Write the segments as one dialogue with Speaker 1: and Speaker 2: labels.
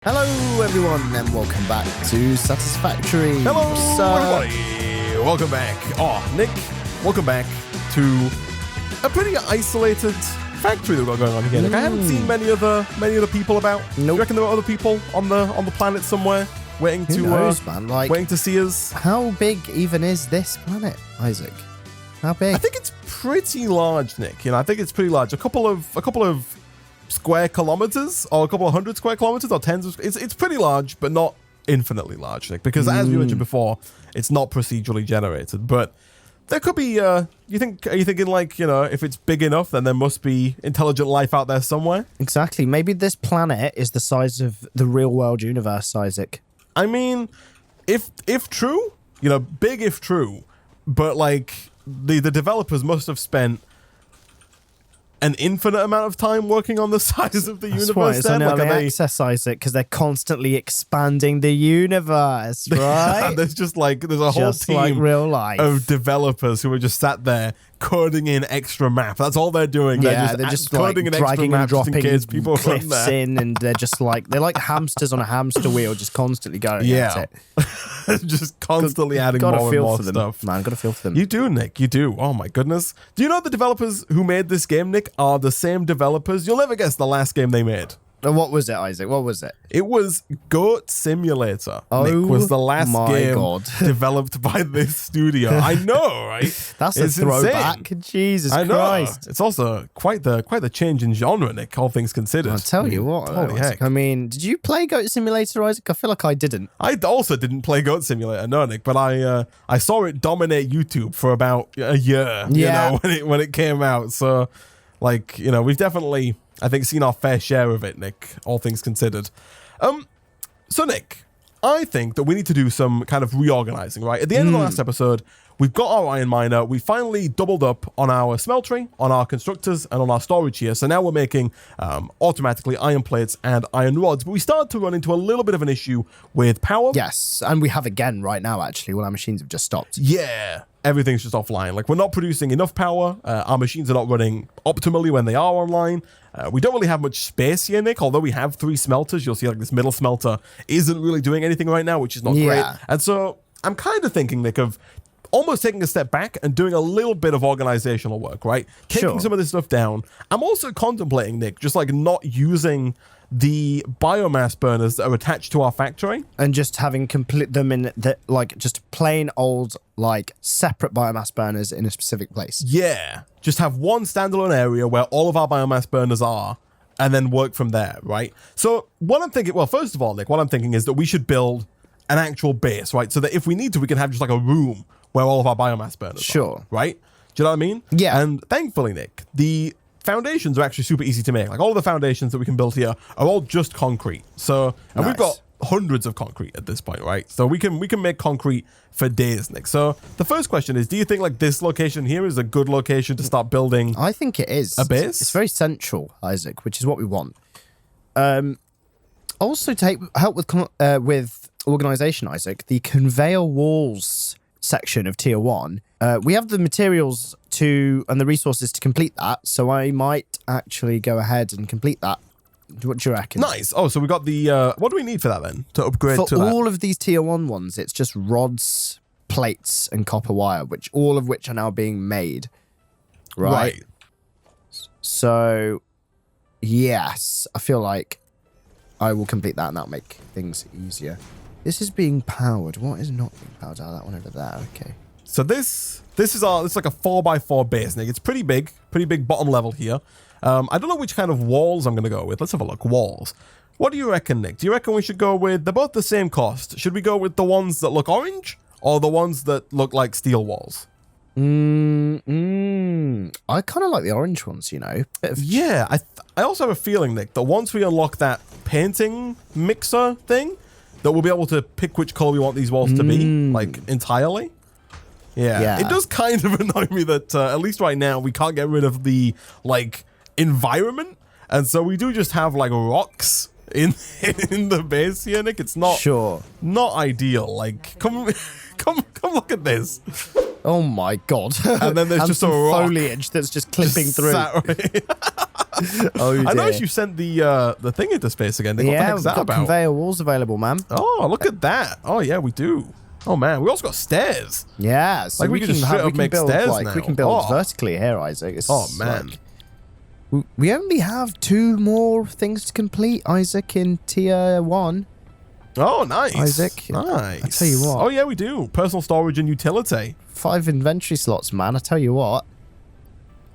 Speaker 1: Hello everyone and welcome back to Satisfactory.
Speaker 2: Hello everybody, welcome back. Oh, Nick, welcome back to a pretty isolated factory that we've got going on here. Nick, I haven't seen many other people about.
Speaker 1: Nope.
Speaker 2: Do you reckon there are other people on the planet somewhere waiting
Speaker 1: Who
Speaker 2: to
Speaker 1: knows, man? Like,
Speaker 2: waiting to see us?
Speaker 1: how big even is this planet, Isaac? How big?
Speaker 2: I think it's pretty large, Nick. You know, I think it's pretty large. A couple of square kilometers, or a couple of hundred square kilometers, or tens of. It's pretty large, but not infinitely large, Nick. Because as we mentioned before, it's not procedurally generated. But there could be. Are you thinking like, you know, if it's big enough, then there must be intelligent life out there somewhere?
Speaker 1: Exactly. Maybe this planet is the size of the real world universe, Isaac.
Speaker 2: I mean, if true, you know, big if true, but like the developers must have spent an infinite amount of time working on the size of the universe.
Speaker 1: Why it's
Speaker 2: then?
Speaker 1: on
Speaker 2: Like,
Speaker 1: early access, Isaac, because they're constantly expanding the universe, right?
Speaker 2: there's a whole
Speaker 1: Just like
Speaker 2: team
Speaker 1: real life.
Speaker 2: of developers who are just sat there coding in extra map. That's all they're doing.
Speaker 1: Yeah, they're just like
Speaker 2: coding an extra
Speaker 1: dragging
Speaker 2: map
Speaker 1: and dropping
Speaker 2: just in case people run
Speaker 1: cliffs
Speaker 2: there.
Speaker 1: in, and they're like hamsters on a hamster wheel, just constantly going.
Speaker 2: Yeah,
Speaker 1: at it.
Speaker 2: just constantly adding more and more stuff.
Speaker 1: Man, gotta feel for them.
Speaker 2: You do, Nick. You do. Oh my goodness. Do you know the developers who made this game, Nick, are the same developers? You'll never guess the last game they made.
Speaker 1: What was it, Isaac? What was it?
Speaker 2: It was Goat Simulator.
Speaker 1: Oh,
Speaker 2: Nick, was the last
Speaker 1: my
Speaker 2: game
Speaker 1: God.
Speaker 2: developed by this studio. I know, right?
Speaker 1: That's
Speaker 2: It's
Speaker 1: a throwback.
Speaker 2: insane.
Speaker 1: Jesus
Speaker 2: I know.
Speaker 1: Christ.
Speaker 2: It's also quite the change in genre, Nick, all things considered.
Speaker 1: I'll tell you what,
Speaker 2: Holy
Speaker 1: Isaac,
Speaker 2: heck.
Speaker 1: I mean, did you play Goat Simulator, Isaac? I feel like I didn't.
Speaker 2: I also didn't play Goat Simulator, no, Nick, but I saw it dominate YouTube for about a year,
Speaker 1: Yeah.
Speaker 2: you know, when it came out. So, like, you know, we've definitely, I think, seen our fair share of it, Nick, all things considered. So, Nick, I think that we need to do some kind of reorganizing, right? At the end of the last episode, we've got our iron miner. We finally doubled up on our smeltery, on our constructors, and on our storage here. So now we're making automatically iron plates and iron rods. But we started to run into a little bit of an issue with power.
Speaker 1: Yes, and we have again right now, actually, when our machines have just stopped.
Speaker 2: Yeah, everything's just offline. Like, we're not producing enough power. Our machines are not running optimally when they are online. We don't really have much space here, Nick. Although we have 3 smelters, you'll see like this middle smelter isn't really doing anything right now, which is not great. And so I'm kind of thinking, Nick, of almost taking a step back and doing a little bit of organizational work, right? Taking some of this stuff down. I'm also contemplating, Nick, just like not using the biomass burners that are attached to our factory.
Speaker 1: And just having complete them in the, like, just plain old, like, separate biomass burners in a specific place.
Speaker 2: Yeah. Just have one standalone area where all of our biomass burners are, and then work from there, right? So what I'm thinking, well, first of all, Nick, what I'm thinking is that we should build an actual base, right? So that if we need to, we can have just like a room where all of our biomass burners are, right? Do you know what I mean?
Speaker 1: Yeah.
Speaker 2: And thankfully, Nick, the foundations are actually super easy to make. Like, all of the foundations that we can build here are all just concrete. So, and we've got hundreds of concrete at this point, right? So we can make concrete for days, Nick. So the first question is, do you think like this location here is a good location to start building?
Speaker 1: I think it is.
Speaker 2: A base?
Speaker 1: It's very central, Isaac, which is what we want. Also help with organization, Isaac. The conveyor walls section of tier 1. We have the materials and the resources to complete that, so I might actually go ahead and complete that. What do you reckon?
Speaker 2: Nice. Oh, so we got the what do we need for that then to upgrade
Speaker 1: for
Speaker 2: to that?
Speaker 1: all of these tier 1 ones? It's just rods, plates, and copper wire, all of which are now being made. Right. So, yes, I feel like I will complete that, and that'll make things easier. This is being powered. What is not being powered? Oh, that one over there. Okay.
Speaker 2: So this is like a 4x4 base, Nick. It's pretty big bottom level here. I don't know which kind of walls I'm going to go with. Let's have a look. Walls. What do you reckon, Nick? Do you reckon we should go with, they're both the same cost. Should we go with the ones that look orange or the ones that look like steel walls?
Speaker 1: I kind of like the orange ones, you know.
Speaker 2: Yeah, I also have a feeling, Nick, that once we unlock that painting mixer thing, that we'll be able to pick which color we want these walls to be, like, entirely. Yeah. It does kind of annoy me that, at least right now, we can't get rid of the, like, environment. And so we do just have, like, rocks in the base here, Nick. It's not not ideal. Like, come look at this.
Speaker 1: Oh my god!
Speaker 2: And then there's just a rock
Speaker 1: foliage that's just clipping through. Oh,
Speaker 2: I
Speaker 1: dear.
Speaker 2: noticed you sent the thing into space again. What the
Speaker 1: Yeah,
Speaker 2: heck's
Speaker 1: we've
Speaker 2: that
Speaker 1: got
Speaker 2: about?
Speaker 1: conveyor walls available, man.
Speaker 2: Oh, look at that. Oh, yeah, we do. Oh, man. We also got stairs.
Speaker 1: Yeah, so
Speaker 2: Like, we can just straight up make
Speaker 1: build,
Speaker 2: stairs
Speaker 1: like,
Speaker 2: now.
Speaker 1: we can build
Speaker 2: Oh.
Speaker 1: vertically here, Isaac. It's
Speaker 2: Oh, man.
Speaker 1: like, we only have 2 more things to complete, Isaac, in tier 1.
Speaker 2: Oh, nice.
Speaker 1: Isaac,
Speaker 2: Nice.
Speaker 1: I tell you what.
Speaker 2: Oh, yeah, we do. Personal storage and utility.
Speaker 1: 5 inventory slots, man. I tell you what.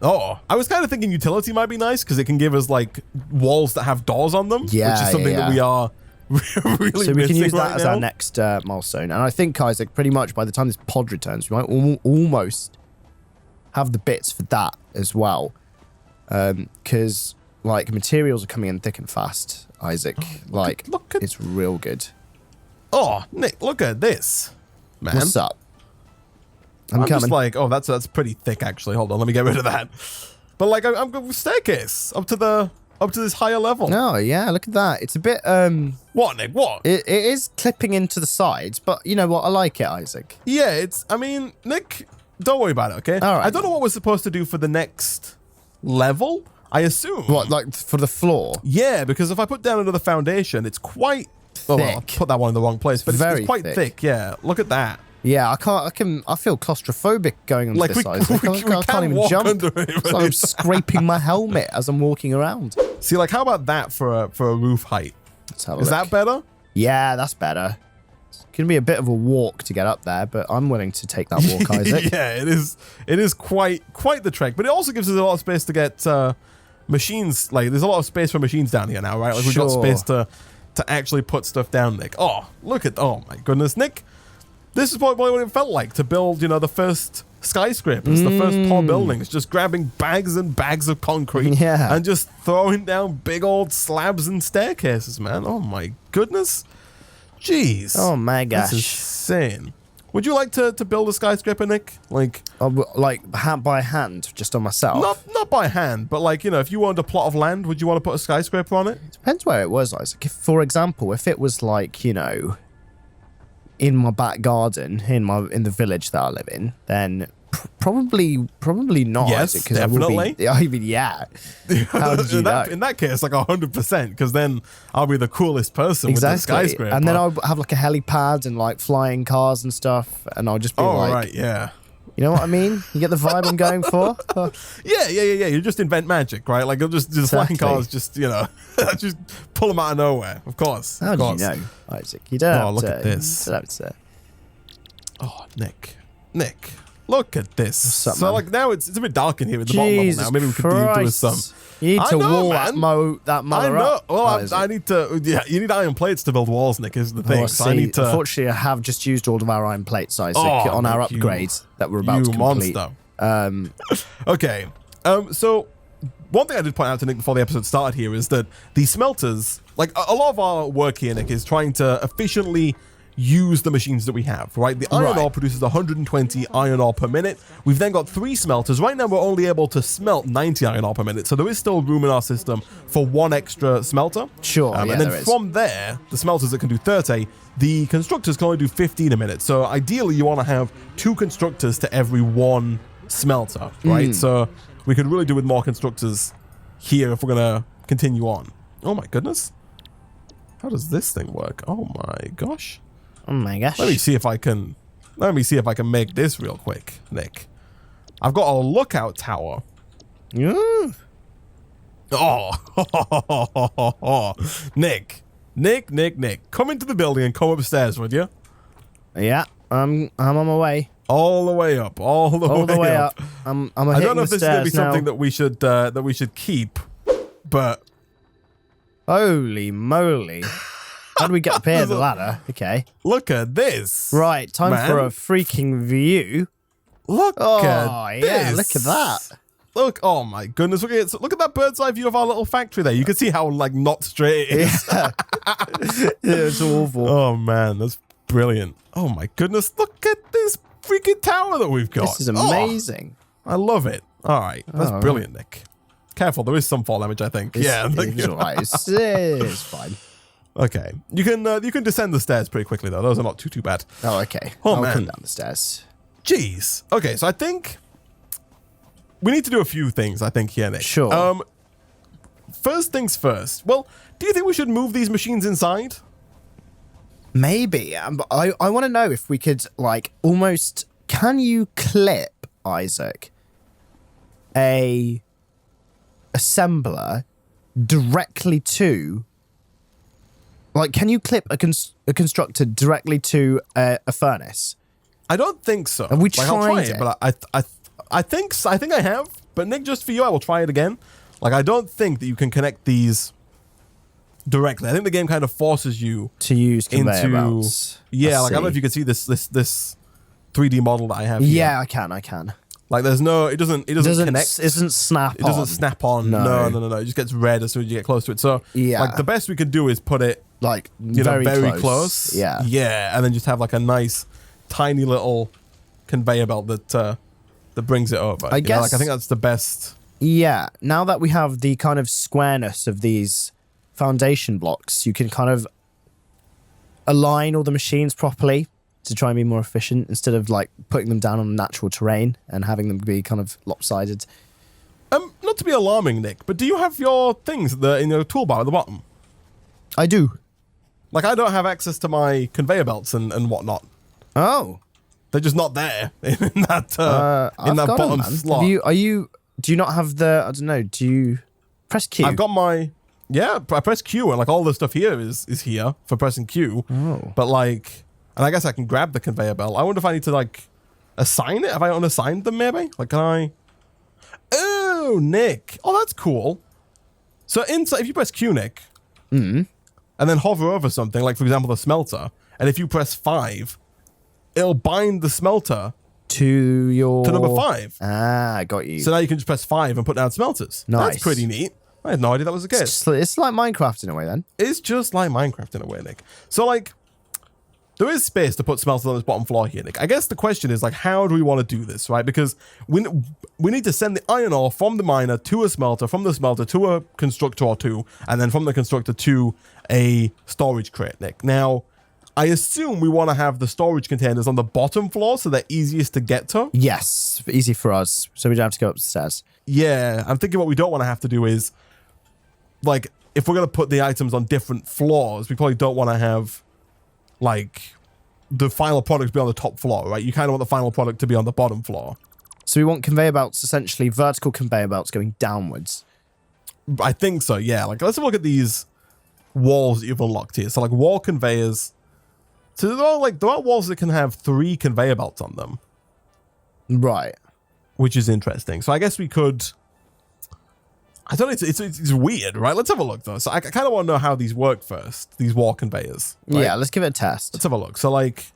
Speaker 2: Oh, I was kind of thinking utility might be nice because it can give us, like, walls that have doors on them.
Speaker 1: Yeah,
Speaker 2: which is something
Speaker 1: yeah,
Speaker 2: that we are really
Speaker 1: So we can use that
Speaker 2: right
Speaker 1: as
Speaker 2: now.
Speaker 1: our next milestone. And I think, Isaac, pretty much by the time this pod returns, we might almost have the bits for that as well. Because, like, materials are coming in thick and fast, Isaac. Like,
Speaker 2: look at-
Speaker 1: it's real good.
Speaker 2: Oh, Nick, look at this, man.
Speaker 1: What's up? I'm
Speaker 2: just
Speaker 1: coming.
Speaker 2: like, oh, that's pretty thick, actually. Hold on, let me get rid of that. But, like, I'm going with staircase up to this higher level.
Speaker 1: Oh, yeah, look at that. It's a bit,
Speaker 2: What, Nick? What?
Speaker 1: it is clipping into the sides, but you know what? I like it, Isaac.
Speaker 2: Yeah, I mean, Nick, don't worry about it, okay?
Speaker 1: All right.
Speaker 2: I don't know what we're supposed to do for the next level, I assume.
Speaker 1: What, like, for the floor?
Speaker 2: Yeah, because if I put down another foundation, it's quite... Oh, well, I
Speaker 1: Thick.
Speaker 2: put that one in the wrong place, but
Speaker 1: Very
Speaker 2: it's quite thick. Yeah, look at that.
Speaker 1: Yeah, I feel claustrophobic going on
Speaker 2: Like,
Speaker 1: this, Isaac.
Speaker 2: we
Speaker 1: I can't
Speaker 2: can't
Speaker 1: even
Speaker 2: walk
Speaker 1: jump.
Speaker 2: under it,
Speaker 1: It's like
Speaker 2: really.
Speaker 1: I'm scraping my helmet as I'm walking around.
Speaker 2: See, like, how about that for a roof height?
Speaker 1: Let's have a
Speaker 2: Is
Speaker 1: look.
Speaker 2: that better?
Speaker 1: Yeah, that's better. It's going to be a bit of a walk to get up there, but I'm willing to take that walk, Isaac.
Speaker 2: Yeah, it is. It is quite the trek, but it also gives us a lot of space to get machines. Like, there's a lot of space for machines down here now, right? Like, we've got
Speaker 1: Sure.
Speaker 2: space to actually put stuff down, Nick. Oh, look at. Oh my goodness, Nick. This is probably what it felt like to build, you know, the first skyscrapers, the first tall buildings, just grabbing bags and bags of concrete
Speaker 1: Yeah.
Speaker 2: and just throwing down big old slabs and staircases, man. Oh my goodness. Jeez.
Speaker 1: Oh my
Speaker 2: That's
Speaker 1: gosh.
Speaker 2: insane. Would you like to build a skyscraper, Nick? Like,
Speaker 1: Like, by hand, just on myself.
Speaker 2: not by hand, but like, you know, if you owned a plot of land, would you want to put a skyscraper on it?
Speaker 1: Depends where it was, Isaac. If, for example, if it was like, you know, in my back garden, in the village that I live in, then probably not,
Speaker 2: Yes,
Speaker 1: Isaac. 'Cause I will
Speaker 2: definitely.
Speaker 1: be, I mean, yeah. How did you know?
Speaker 2: In that case, like 100%, because then I'll be the coolest person with the skyscraper.
Speaker 1: And then I'll have like a helipad and like flying cars and stuff, and I'll just be
Speaker 2: Oh,
Speaker 1: like,
Speaker 2: right, yeah.
Speaker 1: you know what I mean? You get the vibe I'm going for?
Speaker 2: Yeah. You just invent magic, right? Like, you'll just flying
Speaker 1: Exactly.
Speaker 2: cars, just, you know, just pull them out of nowhere. Of course.
Speaker 1: How
Speaker 2: of
Speaker 1: did
Speaker 2: course.
Speaker 1: you know, Isaac? You don't have
Speaker 2: look
Speaker 1: to.
Speaker 2: at this.
Speaker 1: You don't have to.
Speaker 2: Oh, Nick. Look at this.
Speaker 1: up,
Speaker 2: So,
Speaker 1: man?
Speaker 2: like, now it's a bit dark in here at the bottom level
Speaker 1: Jesus
Speaker 2: now. Maybe we could do with
Speaker 1: Christ.
Speaker 2: some...
Speaker 1: You need
Speaker 2: I
Speaker 1: to
Speaker 2: know,
Speaker 1: wall
Speaker 2: man.
Speaker 1: that
Speaker 2: I
Speaker 1: mother
Speaker 2: know.
Speaker 1: up.
Speaker 2: Well,
Speaker 1: Isaac.
Speaker 2: I need to... Yeah, you need iron plates to build walls, Nick, is the thing.
Speaker 1: Oh,
Speaker 2: So I
Speaker 1: see,
Speaker 2: need to...
Speaker 1: unfortunately, I have just used all of our iron plates, Isaac,
Speaker 2: Oh,
Speaker 1: on our
Speaker 2: Nick, you-
Speaker 1: upgrades that we're about to
Speaker 2: You
Speaker 1: complete.
Speaker 2: monster. Okay. So one thing I did point out to Nick before the episode started here is that the smelters, like a lot of our work here, Nick, is trying to efficiently use the machines that we have, right? The iron
Speaker 1: Right.
Speaker 2: ore produces 120 iron ore per minute. We've then got 3 smelters. Right now, we're only able to smelt 90 iron ore per minute. So there is still room in our system for 1 extra smelter.
Speaker 1: Sure, yeah,
Speaker 2: and then
Speaker 1: there is.
Speaker 2: from there, the smelters that can do 30, the constructors can only do 15 a minute. So ideally, you want to have 2 constructors to every 1 smelter, right? So we could really do with more constructors here if we're going to continue on. Oh my goodness. How does this thing work? Oh my gosh.
Speaker 1: Oh my gosh.
Speaker 2: Let me see if I can make this real quick, Nick. I've got a lookout tower.
Speaker 1: Yeah.
Speaker 2: Oh, Nick, come into the building and come upstairs, would you?
Speaker 1: Yeah, I'm on my way.
Speaker 2: All the way up, all the way up.
Speaker 1: I'm
Speaker 2: I
Speaker 1: hitting
Speaker 2: don't know
Speaker 1: the
Speaker 2: if this is going to be
Speaker 1: stairs now.
Speaker 2: something that we should keep, but
Speaker 1: Holy moly. How do we get up here the ladder? Okay.
Speaker 2: look at this.
Speaker 1: Right, time
Speaker 2: man.
Speaker 1: for a freaking view.
Speaker 2: Look
Speaker 1: Oh,
Speaker 2: at
Speaker 1: yeah,
Speaker 2: this.
Speaker 1: look at that.
Speaker 2: Look, oh my goodness, look at that bird's eye view of our little factory there. You can see how like not straight it is.
Speaker 1: Yeah. It's awful.
Speaker 2: Oh man, that's brilliant. Oh my goodness, look at this freaking tower that we've got.
Speaker 1: This is amazing.
Speaker 2: Oh, I love it. All right, that's
Speaker 1: Oh,
Speaker 2: brilliant, Nick. Careful, there is some fall damage, I think. Yeah.
Speaker 1: It's all right. It's fine.
Speaker 2: Okay, you can descend the stairs pretty quickly though. Those are not too bad.
Speaker 1: Oh, okay.
Speaker 2: Oh,
Speaker 1: I'll
Speaker 2: man.
Speaker 1: come down the stairs.
Speaker 2: Jeez. Okay, so I think we need to do a few things. I think here, Nick.
Speaker 1: Sure.
Speaker 2: first things first. Well, do you think we should move these machines inside?
Speaker 1: Maybe. I want to know if we could, like, almost... Can you clip, Isaac, a assembler directly to... Like, can you clip a constructor directly to a furnace?
Speaker 2: I don't think so.
Speaker 1: Have we
Speaker 2: like, I'll try
Speaker 1: tried
Speaker 2: it, but I think I have. But Nick, just for you, I will try it again. Like, I don't think that you can connect these directly. I think the game kind of forces you
Speaker 1: to use conveyor belts.
Speaker 2: Yeah, like I don't know if you can see this 3D model that I have.
Speaker 1: Yeah, here. I can.
Speaker 2: Like, there's no, it doesn't connect.
Speaker 1: It doesn't snap on.
Speaker 2: It doesn't snap on. No. It just gets red as soon as you get close to it. So,
Speaker 1: yeah,
Speaker 2: like, the best we could do is put it,
Speaker 1: like,
Speaker 2: very close.
Speaker 1: Yeah.
Speaker 2: Yeah, and then just have, like, a nice, tiny little conveyor belt that brings it over.
Speaker 1: I guess.
Speaker 2: Like, I think that's the best.
Speaker 1: Yeah. Now that we have the kind of squareness of these foundation blocks, you can kind of align all the machines properly to try and be more efficient instead of like putting them down on natural terrain and having them be kind of lopsided.
Speaker 2: Not to be alarming, Nick, but do you have your things in your toolbar at the bottom?
Speaker 1: I do.
Speaker 2: Like, I don't have access to my conveyor belts and whatnot.
Speaker 1: Oh,
Speaker 2: they're just not there in that bottom slot.
Speaker 1: Do you not have the? I don't know. Do you press Q?
Speaker 2: I've got my. Yeah, I press Q and like all the stuff here is here for pressing Q.
Speaker 1: Oh.
Speaker 2: But like, and I guess I can grab the conveyor belt. I wonder if I need to like assign it. Have I unassigned them maybe? Like, can I? Oh, Nick. Oh, that's cool. So inside, if you press Q, Nick, and then hover over something, like for example the smelter, and if you press 5, it'll bind the smelter
Speaker 1: to
Speaker 2: number 5.
Speaker 1: Ah, got you.
Speaker 2: So now you can just press 5 and put down smelters.
Speaker 1: Nice.
Speaker 2: That's pretty neat. I had no idea that was the case.
Speaker 1: It's like Minecraft in a way, then.
Speaker 2: It's just like Minecraft in a way, Nick. So, like, there is space to put smelters on this bottom floor here, Nick. I guess the question is, like, how do we want to do this, right? Because we need to send the iron ore from the miner to a smelter, from the smelter to a constructor or two, and then from the constructor to a storage crate, Nick. Now, I assume we want to have the storage containers on the bottom floor so they're easiest to get to.
Speaker 1: Yes, easy for us, so we don't have to go upstairs.
Speaker 2: Yeah, I'm thinking what we don't want to have to do is, like, if we're going to put the items on different floors, we probably don't want to have, like, the final product be on the top floor, right? You kind of want the final product to be on the bottom floor.
Speaker 1: So we want conveyor belts, essentially vertical conveyor belts going downwards.
Speaker 2: I think so, yeah. Like, let's have a look at these walls that you've unlocked here. So, like, wall conveyors. So there are walls that can have 3 conveyor belts on them.
Speaker 1: Right.
Speaker 2: Which is interesting. So I guess we could... I don't know, it's weird, right? Let's have a look, though. So I kind of want to know how these work first, these wall conveyors. Right?
Speaker 1: Yeah, let's give it a test.
Speaker 2: Let's have a look. So, like,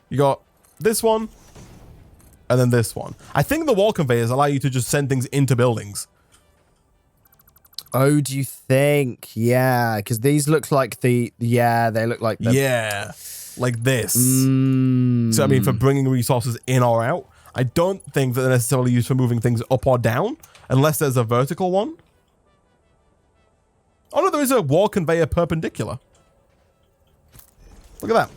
Speaker 2: you got this one, and then this one. I think the wall conveyors allow you to just send things into buildings.
Speaker 1: Oh, do you think? Yeah, because these look like they look like
Speaker 2: Yeah, like this. So, I mean, for bringing resources in or out. I don't think that they're necessarily used for moving things up or down, unless there's a vertical one. Oh, no, there is a wall conveyor perpendicular. Look at that.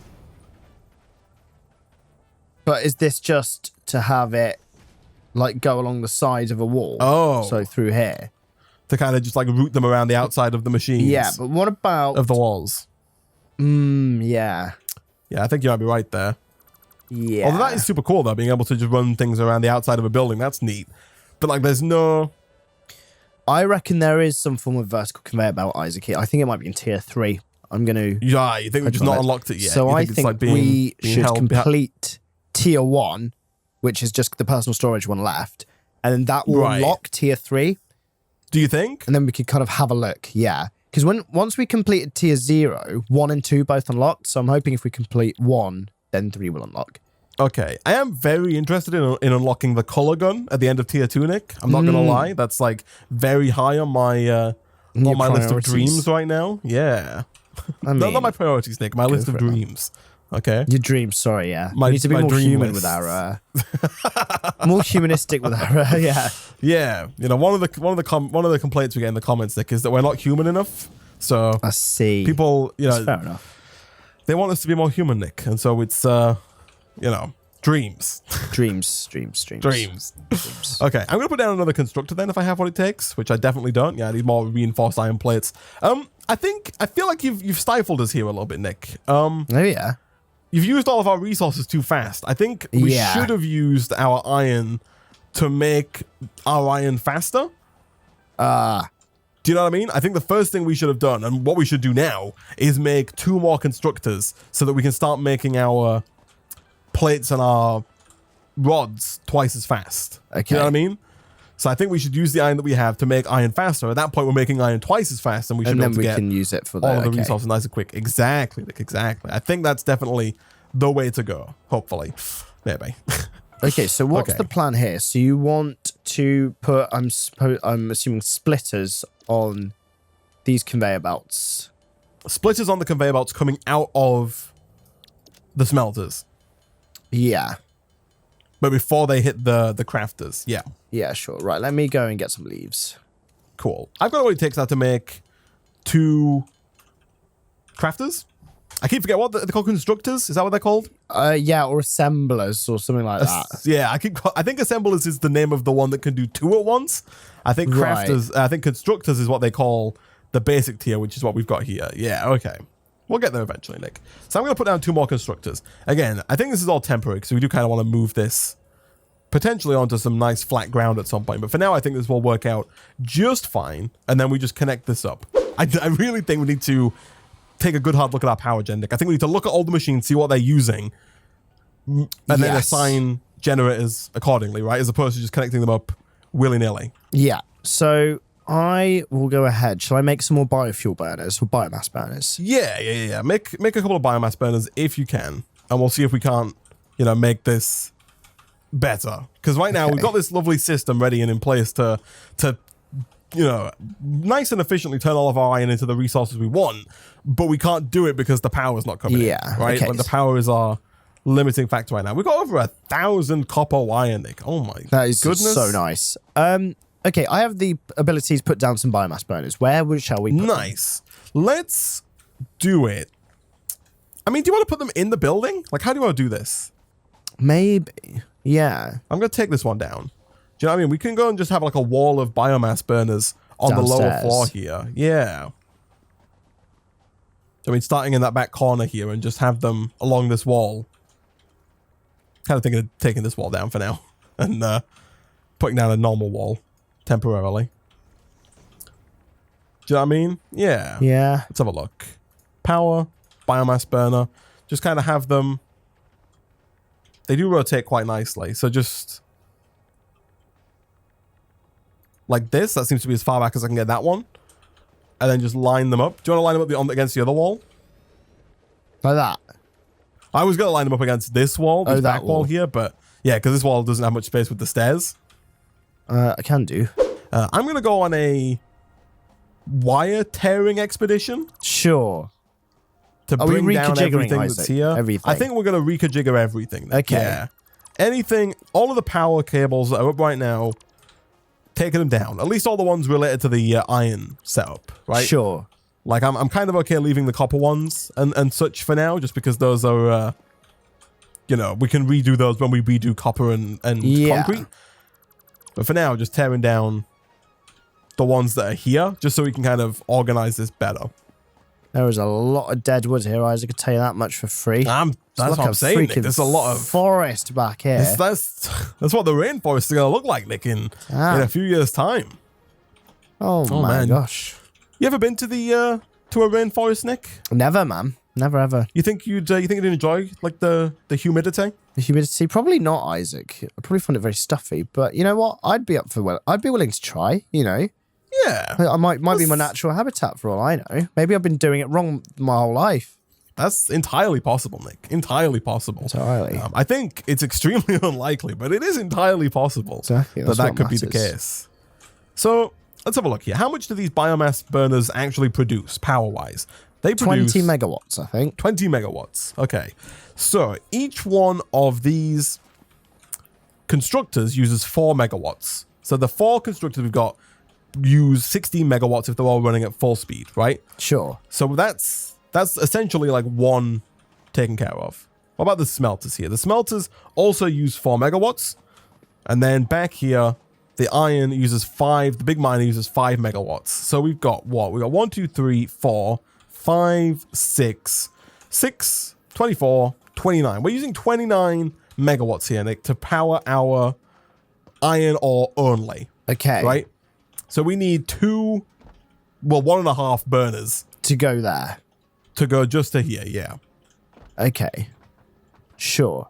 Speaker 1: But is this just to have it, like, go along the side of a wall?
Speaker 2: Oh.
Speaker 1: So through here?
Speaker 2: To kind of just, like, route them around the outside of the machines.
Speaker 1: Yeah, but what about...
Speaker 2: Of the walls.
Speaker 1: Yeah.
Speaker 2: Yeah, I think you might be right there.
Speaker 1: Yeah.
Speaker 2: Although that is super cool, though, being able to just run things around the outside of a building. That's neat. But, like, there's no...
Speaker 1: I reckon there is some form of vertical conveyor belt, Isaac. I think it might be in tier 3. I'm going to...
Speaker 2: Yeah, you think we've just not unlocked it yet?
Speaker 1: So I think
Speaker 2: like
Speaker 1: we should complete tier 1, which is just the personal storage one left. And then that will unlock tier 3.
Speaker 2: Do you think?
Speaker 1: And then we could kind of have a look. Yeah. Because once we completed tier 0, 1 and 2 both unlocked. So I'm hoping if we complete 1, then 3 will unlock.
Speaker 2: Okay. I am very interested in unlocking the color gun at the end of tier 2, Nick. I'm not going to lie. That's like very high on my list of dreams right now. Yeah.
Speaker 1: I mean,
Speaker 2: not my priorities, Nick. My list of dreams. Okay.
Speaker 1: Your dreams, sorry, yeah. We need to be more human with our more humanistic with our yeah.
Speaker 2: Yeah. You know, one of the complaints we get in the comments, Nick, is that we're not human enough. So
Speaker 1: I see.
Speaker 2: People, you know,
Speaker 1: fair enough.
Speaker 2: They want us to be more human, Nick. And so it's you know, Dreams.
Speaker 1: Dreams.
Speaker 2: Okay, I'm gonna put down another constructor then if I have what it takes, which I definitely don't. Yeah, I need more reinforced iron plates. I feel like you've stifled us here a little bit, Nick.
Speaker 1: Oh yeah.
Speaker 2: You've used all of our resources too fast. I think we should have used our iron to make our iron faster. Do you know what I mean? I think the first thing we should have done, and what we should do now, is make 2 more constructors so that we can start making our plates and our rods twice as fast.
Speaker 1: Okay.
Speaker 2: Do you know what I mean? So I think we should use the iron that we have to make iron faster. At that point, we're making iron twice as fast, and we should be able to get
Speaker 1: can use it for
Speaker 2: all of the resources nice and quick. Exactly, Nick, exactly. I think that's definitely the way to go, hopefully. Maybe.
Speaker 1: Okay, so what's the plan here? So you want to put, I'm assuming, splitters on these conveyor belts.
Speaker 2: Splitters on the conveyor belts coming out of the smelters.
Speaker 1: Yeah.
Speaker 2: But before they hit the crafters, yeah.
Speaker 1: Yeah, sure. Right, let me go and get some leaves.
Speaker 2: Cool. I've got what it takes now to make 2 crafters. I keep forgetting what they're called. Constructors? Is that what they're called?
Speaker 1: Yeah, or assemblers or something like that.
Speaker 2: Yeah, I think assemblers is the name of the one that can do 2 at once. I think crafters, I think constructors is what they call the basic tier, which is what we've got here. Yeah, okay. We'll get there eventually, Nick. So I'm going to put down 2 more constructors. Again, I think this is all temporary because we do kind of want to move this potentially onto some nice flat ground at some point. But for now, I think this will work out just fine. And then we just connect this up. I really think we need to take a good hard look at our power gen, Nick. I think we need to look at all the machines, see what they're using, and then assign generators accordingly, right? As opposed to just connecting them up willy-nilly.
Speaker 1: Yeah. So I will go ahead. Shall I make some more biofuel burners or biomass burners?
Speaker 2: Yeah. Make a couple of biomass burners if you can, and we'll see if we can't, make this better. Because right now we've got this lovely system ready and in place to nice and efficiently turn all of our iron into the resources we want, but we can't do it because the power's not coming in, right?
Speaker 1: Okay.
Speaker 2: When the power is our limiting factor right now. We've got over 1,000 copper wire, Nick. Oh my
Speaker 1: that is
Speaker 2: goodness.
Speaker 1: So nice. Okay, I have the ability to put down some biomass burners. Where shall we put them?
Speaker 2: Let's do it. I mean, do you want to put them in the building? Like, how do you want to do this?
Speaker 1: Maybe. Yeah.
Speaker 2: I'm going to take this one down. Do you know what I mean? We can go and just have like a wall of biomass burners on
Speaker 1: downstairs.
Speaker 2: The lower floor here. Yeah. I mean, starting in that back corner here and just have them along this wall. Kind of thinking of taking this wall down for now and putting down a normal wall temporarily. Do you know what I mean? Yeah.
Speaker 1: Yeah.
Speaker 2: Let's have a look. Power, biomass burner. Just kind of have them. They do rotate quite nicely. So just like this. That seems to be as far back as I can get that one. And then just line them up. Do you want to line them up against the other wall?
Speaker 1: Like that?
Speaker 2: I was going to line them up against this wall, this back wall here, but yeah, because this wall doesn't have much space with the stairs.
Speaker 1: I can do.
Speaker 2: I'm going to go on a wire tearing expedition.
Speaker 1: Sure.
Speaker 2: To bring down everything that's here.
Speaker 1: Everything.
Speaker 2: I think we're going to rekajigger everything.
Speaker 1: Okay.
Speaker 2: Yeah. Anything, all of the power cables that are up right now, taking them down. At least all the ones related to the iron setup, right?
Speaker 1: Sure.
Speaker 2: Like, I'm kind of okay leaving the copper ones and such for now, just because those are, we can redo those when we redo copper and concrete. But for now, just tearing down the ones that are here, just so we can kind of organize this better.
Speaker 1: There is a lot of dead wood here, Isaac. I can tell you that much for free.
Speaker 2: That's what I'm saying, Nick. There's a lot of
Speaker 1: forest back here.
Speaker 2: That's what the rainforest is going to look like, Nick, in a few years' time.
Speaker 1: Oh my
Speaker 2: man.
Speaker 1: gosh.
Speaker 2: You ever been to a rainforest, Nick?
Speaker 1: Never, man. Never ever.
Speaker 2: You think you'd enjoy like the humidity?
Speaker 1: The humidity, probably not, Isaac. I probably find it very stuffy. But you know what? I'd be willing to try.
Speaker 2: Yeah.
Speaker 1: I might be my natural habitat for all I know. Maybe I've been doing it wrong my whole life.
Speaker 2: That's entirely possible, Nick. Entirely possible.
Speaker 1: Entirely.
Speaker 2: I think it's extremely unlikely, but it is entirely possible that could be the case. So let's have a look here. How much do these biomass burners actually produce power-wise? They produce
Speaker 1: 20 megawatts, I think.
Speaker 2: 20 megawatts. Okay. So each one of these constructors uses 4 megawatts. So the 4 constructors we've got use 16 megawatts if they're all running at full speed, right?
Speaker 1: Sure.
Speaker 2: So that's essentially like one taken care of. What about the smelters here? The smelters also use 4 megawatts. And then back here, the iron uses 5. The big miner uses 5 megawatts. So we've got what? We've got 1, 2, 3, 4, 5, 6, 24, 29. We're using 29 megawatts here, Nick, to power our iron ore only.
Speaker 1: Okay.
Speaker 2: Right? So we need 1.5 burners.
Speaker 1: To go there.
Speaker 2: To go just to here, yeah.
Speaker 1: Okay. Sure.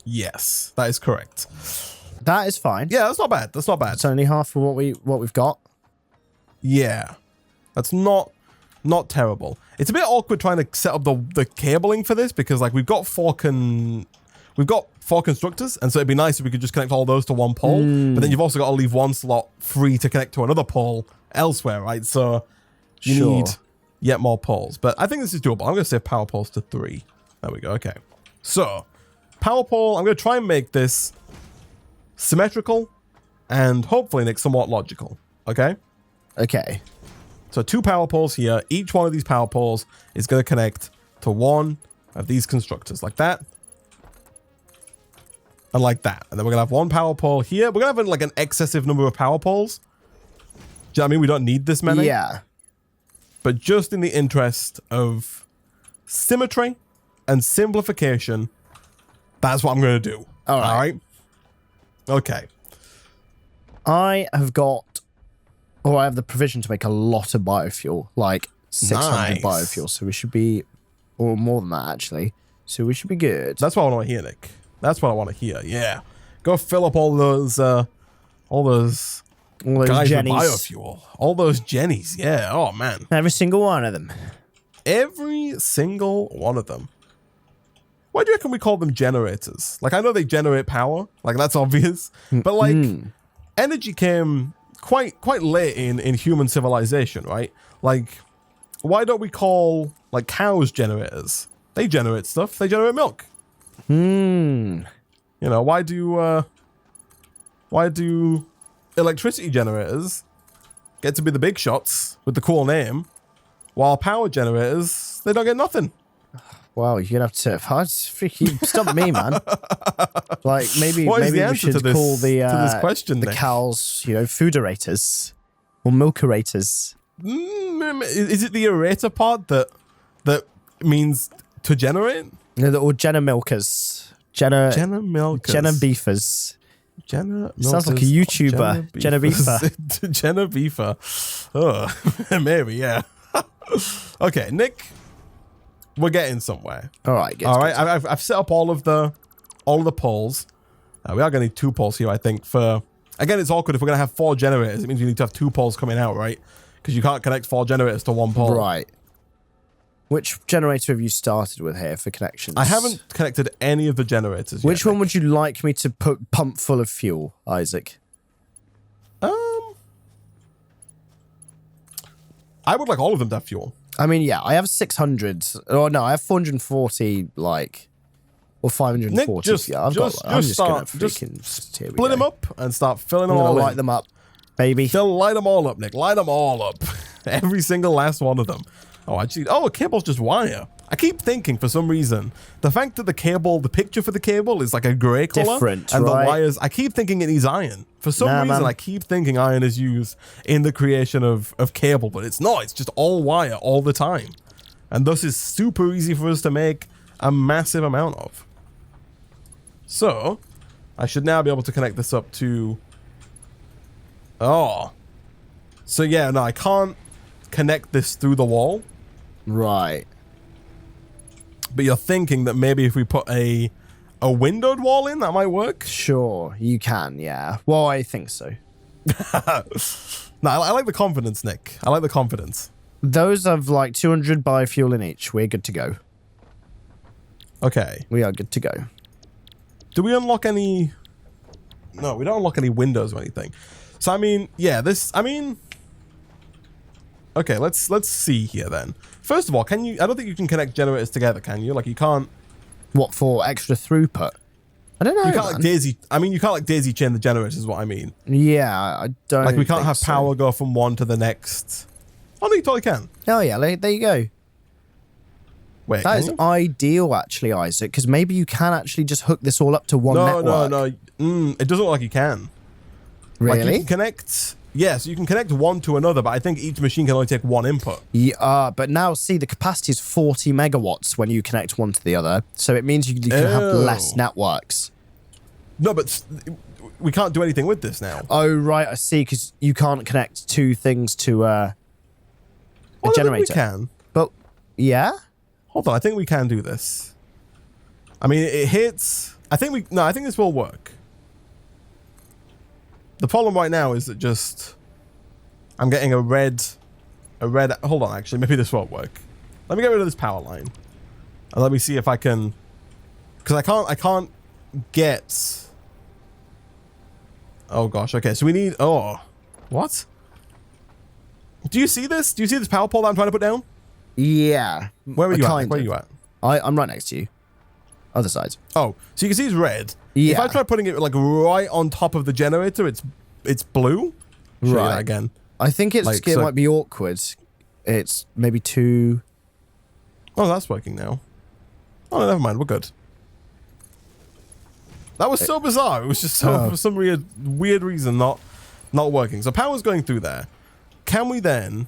Speaker 2: Yes, that is correct.
Speaker 1: That is fine.
Speaker 2: Yeah, that's not bad. That's not bad.
Speaker 1: It's only half of what we've got.
Speaker 2: Yeah. That's not terrible. It's a bit awkward trying to set up the cabling for this because like we've got 4 constructors, and so it'd be nice if we could just connect all those to one pole. But then you've also got to leave one slot free to connect to another pole elsewhere, right? So you need yet more poles. But I think this is doable. I'm going to say power poles to 3. There we go. Okay. So power pole, I'm going to try and make this symmetrical and hopefully, Nick, somewhat logical. Okay?
Speaker 1: Okay.
Speaker 2: So 2 power poles here. Each one of these power poles is going to connect to one of these constructors like that. And like that. And then we're going to have 1 power pole here. We're going to have like an excessive number of power poles. Do you know what I mean? We don't need this many.
Speaker 1: Yeah.
Speaker 2: But just in the interest of symmetry and simplification, that's what I'm going to do.
Speaker 1: All right.
Speaker 2: Okay.
Speaker 1: I have the provision to make a lot of biofuel, like 600 biofuel. So we should be, or more than that actually. So we should be good.
Speaker 2: That's what I want to hear, Nick. That's what I want to hear. Yeah. Go fill up all those guys
Speaker 1: jennies.
Speaker 2: with biofuel. All those jennies. Yeah. Oh man.
Speaker 1: Every single one of them.
Speaker 2: Every single one of them. Why do you reckon we call them generators? Like, I know they generate power. Like, that's obvious. But, like, energy came quite late in human civilization, right? Like, why don't we call, like, cows generators? They generate stuff. They generate milk. You know, why do electricity generators get to be the big shots with the cool name, while power generators, they don't get nothing?
Speaker 1: Wow, you're gonna have to freaking stop me, man. Like maybe we should call
Speaker 2: this question,
Speaker 1: the cows, fooderators or milkerators.
Speaker 2: Is it the aerator part that means to generate?
Speaker 1: Or Jenna milkers, Jenna beefers. Sounds like a YouTuber, Jenna Beefer.
Speaker 2: Jenna Beefer. Oh, maybe, yeah. Okay, Nick. We're getting somewhere.
Speaker 1: All right.
Speaker 2: I've set up all of the poles. We are going to need 2 poles here, I think. Again, it's awkward if we're going to have 4 generators. It means we need to have 2 poles coming out, right? Because you can't connect 4 generators to 1 pole.
Speaker 1: Right. Which generator have you started with here for connections?
Speaker 2: I haven't connected any of the generators
Speaker 1: yet. Which one would you like me to pump full of fuel, Isaac?
Speaker 2: I would like all of them to have fuel.
Speaker 1: I mean, yeah, I have 600. Oh no, I have 440, or 540.
Speaker 2: Nick, I'm just gonna split them up and start filling them all in.
Speaker 1: Light them up, baby.
Speaker 2: Light them all up, Nick. Light them all up. Every single last one of them. A cable's just wire. I keep thinking, for some reason, the fact that the picture for the cable is like a gray color.
Speaker 1: Different,
Speaker 2: and
Speaker 1: right?
Speaker 2: The wires, I keep thinking it needs iron. For some reason, man. I keep thinking iron is used in the creation of cable, but it's not. It's just all wire all the time. And thus is super easy for us to make a massive amount of. So, I should now be able to connect this up to... Oh. So yeah, no, I can't connect this through the wall.
Speaker 1: Right.
Speaker 2: But you're thinking that maybe if we put a windowed wall in, that might work?
Speaker 1: Sure, you can, yeah. Well, I think so.
Speaker 2: No, I like the confidence, Nick. I like the confidence.
Speaker 1: Those have like 200 biofuel in each. We're good to go.
Speaker 2: Okay.
Speaker 1: We are good to go.
Speaker 2: Do we unlock any... No, we don't unlock any windows or anything. So, I mean, yeah, Okay, let's see here then. First of all, can you... I don't think you can connect generators together, can you? Like, you can't...
Speaker 1: What, for extra throughput? I don't know,
Speaker 2: You can't, like, daisy... I mean, you can't, like, daisy chain the generators is what I mean.
Speaker 1: Yeah, I don't
Speaker 2: Like, we can't have power go from one to the next. Oh, no, you totally can.
Speaker 1: Oh, yeah, there you go.
Speaker 2: Wait,
Speaker 1: That is ideal, actually, Isaac, because maybe you can actually just hook this all up to one network.
Speaker 2: No. It doesn't look like you can.
Speaker 1: Really?
Speaker 2: Like you can connect... Yes, you can connect one to another, but I think each machine can only take one input.
Speaker 1: Yeah, but now, see, the capacity is 40 megawatts when you connect one to the other, so it means you can have less networks.
Speaker 2: No, but we can't do anything with this now.
Speaker 1: Oh, right, I see, because you can't connect two things to a generator.
Speaker 2: We can.
Speaker 1: But, yeah?
Speaker 2: Hold on, I think we can do this. I mean, it hits... I think this will work. The problem right now is that just... I'm getting a red... Hold on, actually, maybe this won't work. Let me get rid of this power line. And let me see if I can... Because I can't get... Oh, gosh, okay, so we need... Oh, what? Do you see this? Do you see this power pole that I'm trying to put down?
Speaker 1: Yeah.
Speaker 2: Where are you at? Where are you at?
Speaker 1: I'm right next to you. Other side.
Speaker 2: Oh, so you can see it's red.
Speaker 1: Yeah.
Speaker 2: If I try putting it like right on top of the generator, it's blue. Show you that again.
Speaker 1: I think it might be awkward. It's maybe too...
Speaker 2: Oh, that's working now. Oh, no, never mind. We're good. That was so bizarre. It was just for some weird reason not working. So power's going through there. Can we then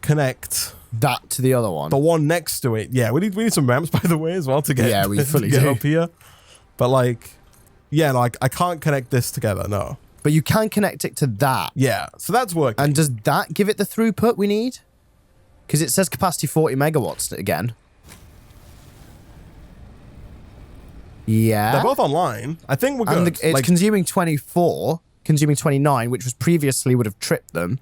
Speaker 2: connect
Speaker 1: that to the other one?
Speaker 2: The one next to it. Yeah, we need some ramps, by the way, as well to get,
Speaker 1: we fully
Speaker 2: to get
Speaker 1: do.
Speaker 2: up here. But like, yeah, no, I can't connect this together, no.
Speaker 1: But you can connect it to that.
Speaker 2: Yeah, so that's working.
Speaker 1: And does that give it the throughput we need? Because it says capacity 40 megawatts again. Yeah.
Speaker 2: They're both online. I think we're good.
Speaker 1: And it's consuming 24, consuming 29, which was previously would have tripped them.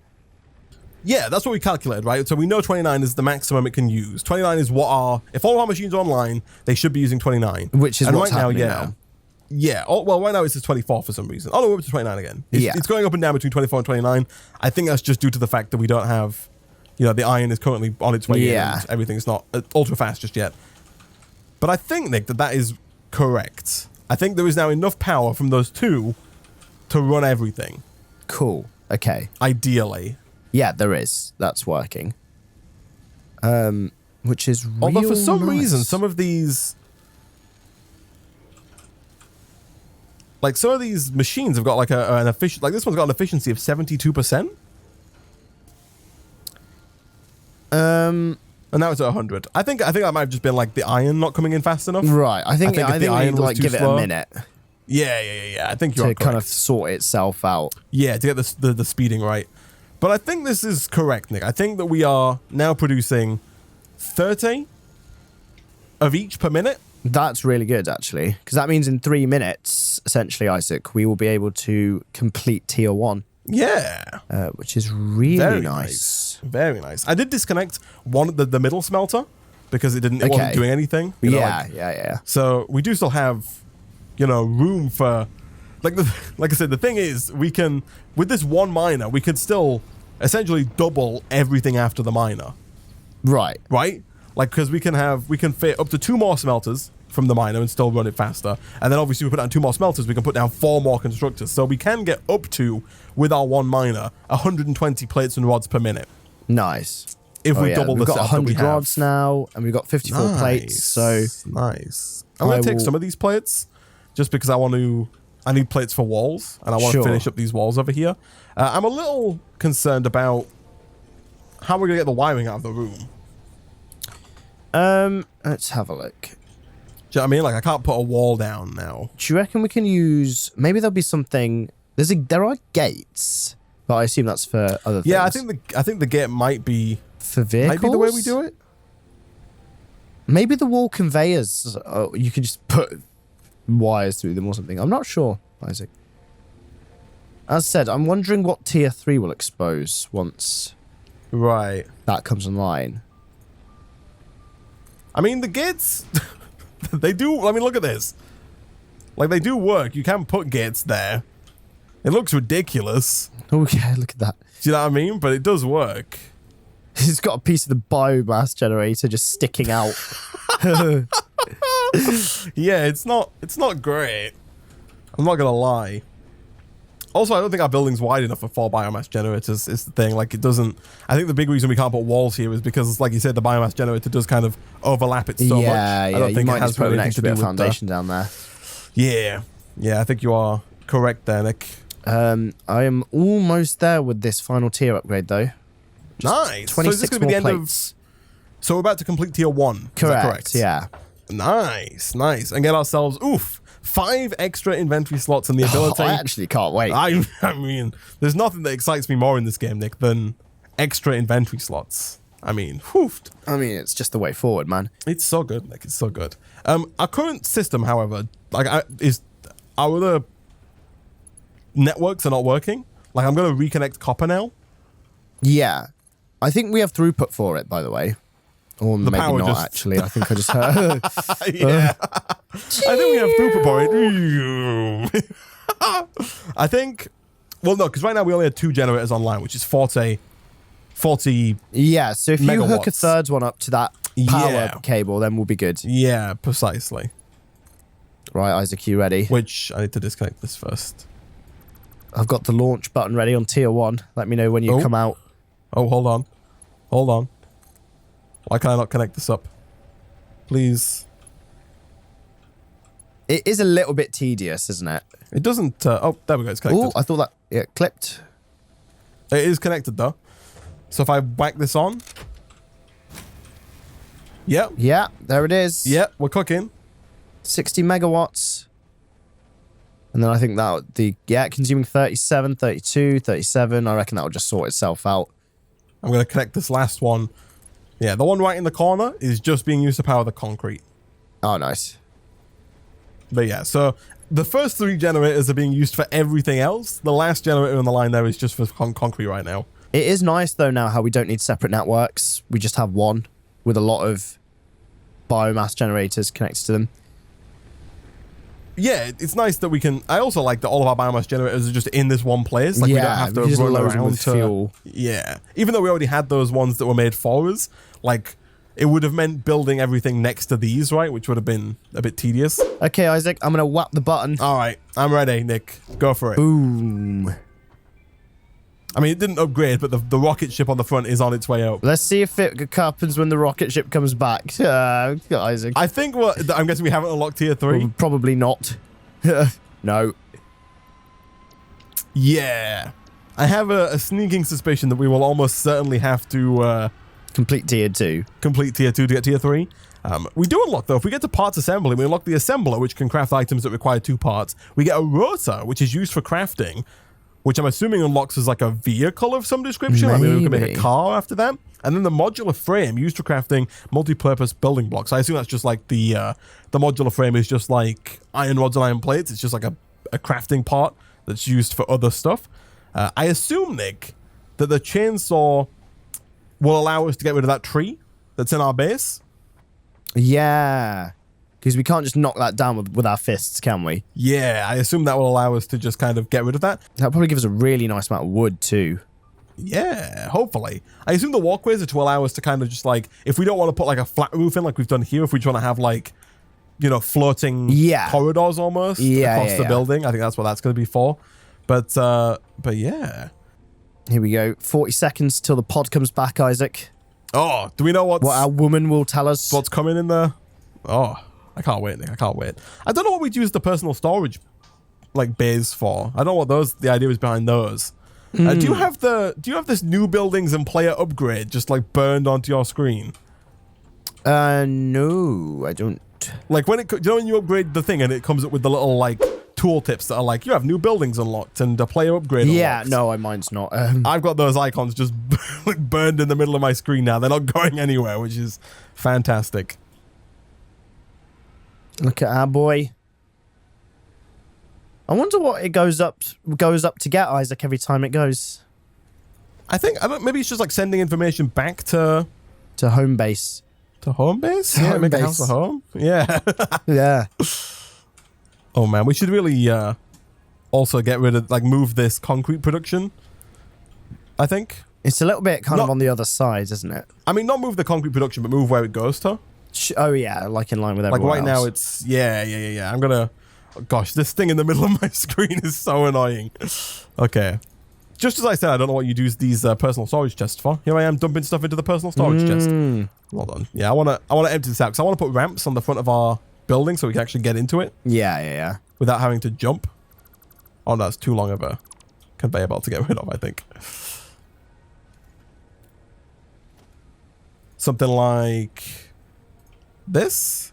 Speaker 2: Yeah, that's what we calculated, right? So we know 29 is the maximum it can use. 29 is what if all of our machines are online, they should be using 29.
Speaker 1: Which is what's happening now.
Speaker 2: Yeah. Oh, well, right now it says 24 for some reason. Oh, no, we're up to 29 again. It's going up and down between 24 and 29. I think that's just due to the fact that we don't have, the iron is currently on its way in and everything's not ultra fast just yet. But I think, Nick, that is correct. I think there is now enough power from those two to run everything.
Speaker 1: Cool. Okay.
Speaker 2: Ideally.
Speaker 1: Yeah, there is. That's working. Which is real
Speaker 2: Although for some
Speaker 1: nice.
Speaker 2: reason, some of these... Like, some of these machines have got like an efficient... Like, this one's got an efficiency of 72%. And now it's at 100. I think that might have just been like the iron not coming in fast enough.
Speaker 1: Right. I think
Speaker 2: the iron
Speaker 1: we
Speaker 2: was
Speaker 1: need
Speaker 2: too
Speaker 1: give it
Speaker 2: slow.
Speaker 1: a minute.
Speaker 2: Yeah. I think you're
Speaker 1: to
Speaker 2: correct.
Speaker 1: kind of sort itself out.
Speaker 2: Yeah, to get the speeding right. But I think this is correct, Nick. I think that we are now producing 30 of each per minute.
Speaker 1: That's really good, actually. Because that means in 3 minutes, essentially, Isaac, we will be able to complete tier 1.
Speaker 2: Yeah.
Speaker 1: Which is really
Speaker 2: Very
Speaker 1: nice.
Speaker 2: Very nice. I did disconnect the middle smelter because it wasn't doing anything.
Speaker 1: Yeah.
Speaker 2: So we do still have, room for... Like I said, the thing is, we can, with this one miner, we could still essentially double everything after the miner.
Speaker 1: Right.
Speaker 2: Right? Like, because we can fit up to 2 more smelters from the miner and still run it faster. And then obviously we put down 2 more smelters, we can put down 4 more constructors. So we can get up to, with our one miner, 120 plates and rods per minute.
Speaker 1: Nice.
Speaker 2: If we double the
Speaker 1: we've got
Speaker 2: setup
Speaker 1: 100
Speaker 2: we have.
Speaker 1: rods now, and we've got 54 plates. So
Speaker 2: nice. I'm going to take some of these plates, just because I need plates for walls, and I want to finish up these walls over here. I'm a little concerned about how we're going to get the wiring out of the room.
Speaker 1: Let's have a look.
Speaker 2: Do you know what I mean? Like, I can't put a wall down now.
Speaker 1: Do you reckon we can use... Maybe there'll be something... There are gates, but I assume that's for other things.
Speaker 2: Yeah, I think the gate might be...
Speaker 1: For vehicles?
Speaker 2: Might be the way we do it.
Speaker 1: Maybe the wall conveyors, you can just put wires through them or something. I'm not sure, Isaac. As said, I'm wondering what tier 3 will expose once that comes online.
Speaker 2: I mean, the gates, they do, I mean, look at this. Like, they do work. You can put gates there. It looks ridiculous.
Speaker 1: Oh, yeah, look at that.
Speaker 2: Do you know what I mean? But it does work.
Speaker 1: He's got a piece of the biomass generator just sticking out.
Speaker 2: Yeah, it's not great. I'm not gonna lie. Also, I don't think our building's wide enough for 4 biomass generators is the thing. Like, it doesn't... I think the big reason we can't put walls here is because, like you said, the biomass generator does kind of overlap it so much. I don't think it has
Speaker 1: put an
Speaker 2: anything
Speaker 1: extra
Speaker 2: to do
Speaker 1: bit of
Speaker 2: with
Speaker 1: foundation down there.
Speaker 2: Yeah. Yeah, I think you are correct there, Nick.
Speaker 1: I am almost there with this final tier upgrade, though.
Speaker 2: Nice.
Speaker 1: 26
Speaker 2: so is this going to be the end
Speaker 1: plates.
Speaker 2: of... So we're about to complete tier 1.
Speaker 1: Correct, yeah.
Speaker 2: Nice, nice. And get ourselves, 5 extra inventory slots and the ability.
Speaker 1: I actually can't wait.
Speaker 2: I mean, there's nothing that excites me more in this game, Nick, than extra inventory slots. I mean, whoofed.
Speaker 1: I mean, it's just the way forward, man.
Speaker 2: It's so good, Nick. It's so good. Our current system, however, like, is our other networks are not working. Like, I'm going to reconnect copper now.
Speaker 1: Yeah. I think we have throughput for it, by the way. Or
Speaker 2: The
Speaker 1: maybe
Speaker 2: power
Speaker 1: not,
Speaker 2: just...
Speaker 1: actually. I think I just heard...
Speaker 2: Yeah. I think we have throughput for it. I think... Well, no, because right now we only had 2 generators online, which is 40...
Speaker 1: Yeah, so if you hook a
Speaker 2: megawatts.
Speaker 1: third one up to that power
Speaker 2: Yeah.
Speaker 1: cable, then we'll be good.
Speaker 2: Yeah, precisely.
Speaker 1: Right, Isaac, you ready?
Speaker 2: Which, I need to disconnect this first.
Speaker 1: I've got the launch button ready on tier 1. Let me know when you come out.
Speaker 2: Oh, hold on. Hold on. Why can I not connect this up? Please.
Speaker 1: It is a little bit tedious, isn't it?
Speaker 2: It doesn't... oh, there we go. It's connected.
Speaker 1: Oh, I thought that... Yeah, clipped.
Speaker 2: It is connected, though. So if I whack this on... Yep.
Speaker 1: Yeah, there it is.
Speaker 2: Yep, we're cooking.
Speaker 1: 60 megawatts. And then I think that consuming 37, 32, 37. I reckon that will just sort itself out.
Speaker 2: I'm going to connect this last one. Yeah, the one right in the corner is just being used to power the concrete.
Speaker 1: Oh, nice.
Speaker 2: But yeah, so the first 3 generators are being used for everything else. The last generator on the line there is just for concrete right now.
Speaker 1: It is nice, though, now how we don't need separate networks. We just have one with a lot of biomass generators connected to them.
Speaker 2: Yeah, it's nice that we can... I also like that all of our biomass generators are just in this one place. Like, we don't have to run around
Speaker 1: with fuel.
Speaker 2: Yeah. Even though we already had those ones that were made for us, like, it would have meant building everything next to these, right? Which would have been a bit tedious.
Speaker 1: Okay, Isaac, I'm going to whap the button.
Speaker 2: All right. I'm ready, Nick. Go for it.
Speaker 1: Boom.
Speaker 2: I mean, it didn't upgrade, but the rocket ship on the front is on its way out.
Speaker 1: Let's see if it happens when the rocket ship comes back. Isaac.
Speaker 2: I think I'm guessing we haven't unlocked tier 3.
Speaker 1: Probably not. No.
Speaker 2: Yeah. I have a sneaking suspicion that we will almost certainly have to
Speaker 1: complete tier 2.
Speaker 2: Complete tier 2 to get tier 3. We do unlock, though, if we get to parts assembly, we unlock the assembler, which can craft items that require 2 parts. We get a rotor, which is used for crafting, which I'm assuming unlocks as like a vehicle of some description. I mean, we can make a car after that. And then the modular frame used for crafting multi-purpose building blocks. I assume that's just like the modular frame is just like iron rods and iron plates. It's just like a crafting part that's used for other stuff. I assume, Nick, that the chainsaw will allow us to get rid of that tree that's in our base.
Speaker 1: Yeah. Because we can't just knock that down with our fists, can we?
Speaker 2: Yeah, I assume that will allow us to just kind of get rid of that.
Speaker 1: That probably gives us a really nice amount of wood, too.
Speaker 2: Yeah, hopefully. I assume the walkways are to allow us to kind of just like, if we don't want to put like a flat roof in like we've done here, if we just want to have like, you know, floating corridors almost across the building. I think that's what that's going to be for. But yeah.
Speaker 1: Here we go. 40 seconds till the pod comes back, Isaac.
Speaker 2: Oh, do we know what
Speaker 1: our woman will tell us?
Speaker 2: What's coming in there? Oh, I can't wait, Nick. I can't wait. I don't know what we'd use the personal storage like bays for. I don't know what the idea is behind those. Do you have this new buildings and player upgrade just like burned onto your screen?
Speaker 1: No, I don't.
Speaker 2: Like when when you upgrade the thing and it comes up with the little like tooltips that are like you have new buildings unlocked and a player upgrade unlocked.
Speaker 1: Yeah, no, mine's not.
Speaker 2: I've got those icons just like burned in the middle of my screen now. They're not going anywhere, which is fantastic.
Speaker 1: Look at our boy. I wonder what it goes up to get, Isaac, every time it goes.
Speaker 2: Maybe it's just like sending information back to
Speaker 1: home base.
Speaker 2: To home base?
Speaker 1: To home
Speaker 2: make
Speaker 1: base.
Speaker 2: a house a home? Yeah.
Speaker 1: Yeah.
Speaker 2: Oh man, we should really also get rid of move this concrete production. I think.
Speaker 1: It's a little bit kind of on the other side, isn't it?
Speaker 2: I mean, not move the concrete production, but move where it goes to.
Speaker 1: Oh yeah, like in line with everyone
Speaker 2: Like right
Speaker 1: else.
Speaker 2: now, it's yeah. I'm gonna Oh, gosh, this thing in the middle of my screen is so annoying. Okay. Just as I said, I don't know what you'd use these personal storage chests for. Here I am dumping stuff into the personal storage chest. Hold on. Yeah, I wanna empty this out because I want to put ramps on the front of our building so we can actually get into it.
Speaker 1: Yeah.
Speaker 2: Without having to jump. Oh, no, that's too long of a conveyor belt to get rid of, I think. Something like this.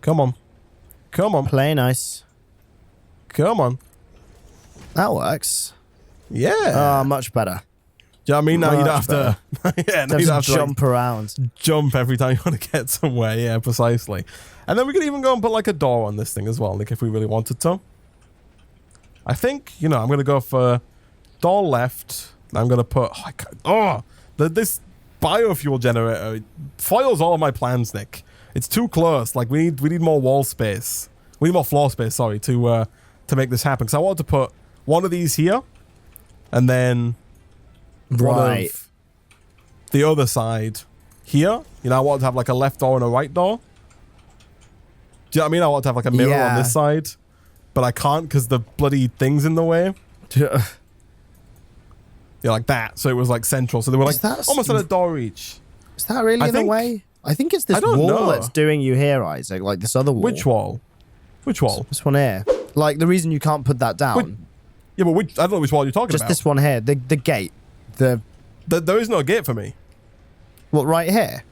Speaker 2: Come on. Come on.
Speaker 1: Play nice.
Speaker 2: Come on.
Speaker 1: That works.
Speaker 2: Yeah.
Speaker 1: Much better.
Speaker 2: Do you know what I mean? Now you don't have to... yeah, now you don't have to
Speaker 1: jump around.
Speaker 2: Jump every time you want to get somewhere. Yeah, precisely. And then we could even go and put like a door on this thing as well, like if we really wanted to. I think, I'm going to go for door left. I'm going to put... this biofuel generator foils all of my plans, Nick. It's too close. Like, we need more wall space. We need more floor space, sorry, to make this happen. Because I wanted to put one of these here, and then one of the other side here. I wanted to have like a left door and a right door. Do you know what I mean? I want to have like a mirror on this side, but I can't because the bloody thing's in the way. Yeah, like that. So it was like central. So they were like almost at a door each.
Speaker 1: Is that really in the way? I think it's this wall that's doing you here, Isaac. Like this other wall.
Speaker 2: Which wall? Which wall?
Speaker 1: This one here. Like the reason you can't put that down.
Speaker 2: Yeah, but I don't know which wall you're talking about.
Speaker 1: Just this one here. The gate.
Speaker 2: There is no gate for me.
Speaker 1: What, right here?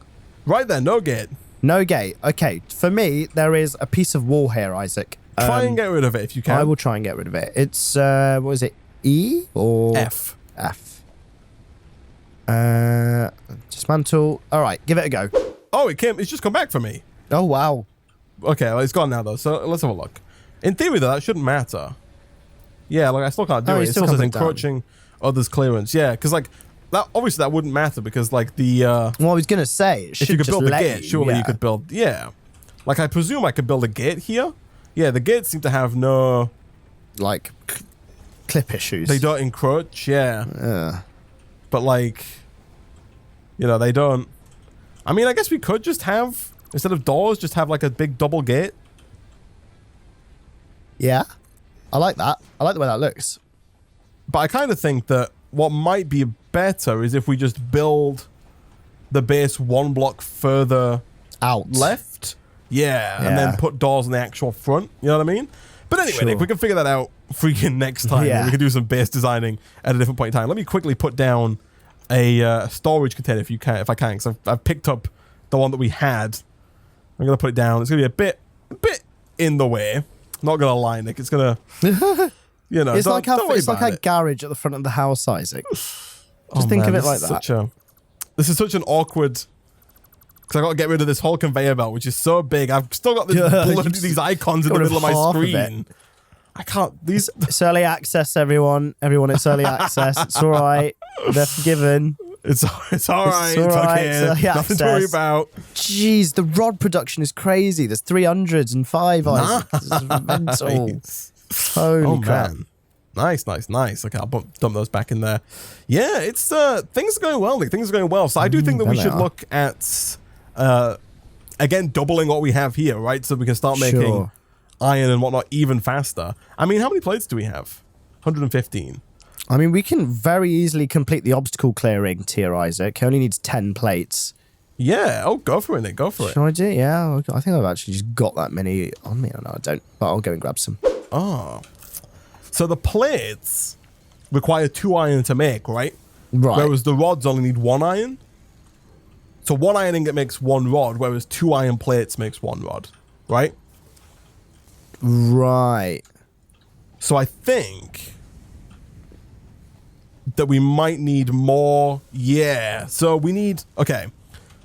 Speaker 2: Right there, no gate.
Speaker 1: No gate. Okay, for me, there is a piece of wall here, Isaac.
Speaker 2: Try and get rid of it if you can.
Speaker 1: I will try and get rid of it. It's, what is it, E or?
Speaker 2: F.
Speaker 1: F. Dismantle. All right, give it a go.
Speaker 2: Oh, it's just come back for me.
Speaker 1: Oh, wow.
Speaker 2: Okay, well, it's gone now, though, so let's have a look. In theory, though, that shouldn't matter. Yeah, like, I still can't do it. It still says encroaching others' clearance. Yeah, because, like, that obviously that wouldn't matter because, like, the... well,
Speaker 1: I was going to say,
Speaker 2: if you could build a gate, surely you could build... Yeah. Like, I presume I could build a gate here. Yeah, the gates seem to have no...
Speaker 1: Like, clip issues.
Speaker 2: They don't encroach, yeah. But, like, they don't... I mean, I guess we could just have... Instead of doors, just have, like, a big double gate.
Speaker 1: Yeah. I like that. I like the way that looks.
Speaker 2: But I kind of think that what might be better is if we just build the base one block further
Speaker 1: out
Speaker 2: left. Yeah. And then put doors on the actual front. You know what I mean? But anyway, Nick, we can figure that out freaking next time. Yeah. We can do some base designing at a different point in time. Let me quickly put down a storage container if I can. Because I've picked up the one that we had. I'm going to put it down. It's going to be a bit in the way. Not going to lie, Nick. It's going to...
Speaker 1: it's like a garage at the front of the house, Isaac. Just think of it like that.
Speaker 2: This is such an awkward... Because I got to get rid of this whole conveyor belt, which is so big. I've still got these icons in the middle of my screen. I can't...
Speaker 1: It's early access, everyone. Everyone, it's early access. It's all right. They're forgiven.
Speaker 2: It's all right. It's okay. Nothing to worry about.
Speaker 1: Jeez, the rod production is crazy. There's 305, Isaac. This is mental. Holy crap. Man.
Speaker 2: Nice. Okay, I'll dump those back in there. Yeah, it's things are going well, Nick. Things are going well. So I do think that we should look at again doubling what we have here, right? So we can start making iron and whatnot even faster. I mean, how many plates do we have? 115.
Speaker 1: I mean, we can very easily complete the obstacle clearing tier, Isaac. It only needs 10 plates.
Speaker 2: Yeah. Oh, go for it, Nick. Go for it.
Speaker 1: Should I do? Yeah. I think I've actually just got that many on me. No, I don't. But I'll go and grab some.
Speaker 2: Oh. So the plates require 2 iron to make, right?
Speaker 1: Right.
Speaker 2: Whereas the rods only need 1 iron. So 1 iron ingot makes 1 rod, whereas 2 iron plates makes 1 rod, right?
Speaker 1: Right.
Speaker 2: So I think that we might need more. Yeah. So we need... Okay.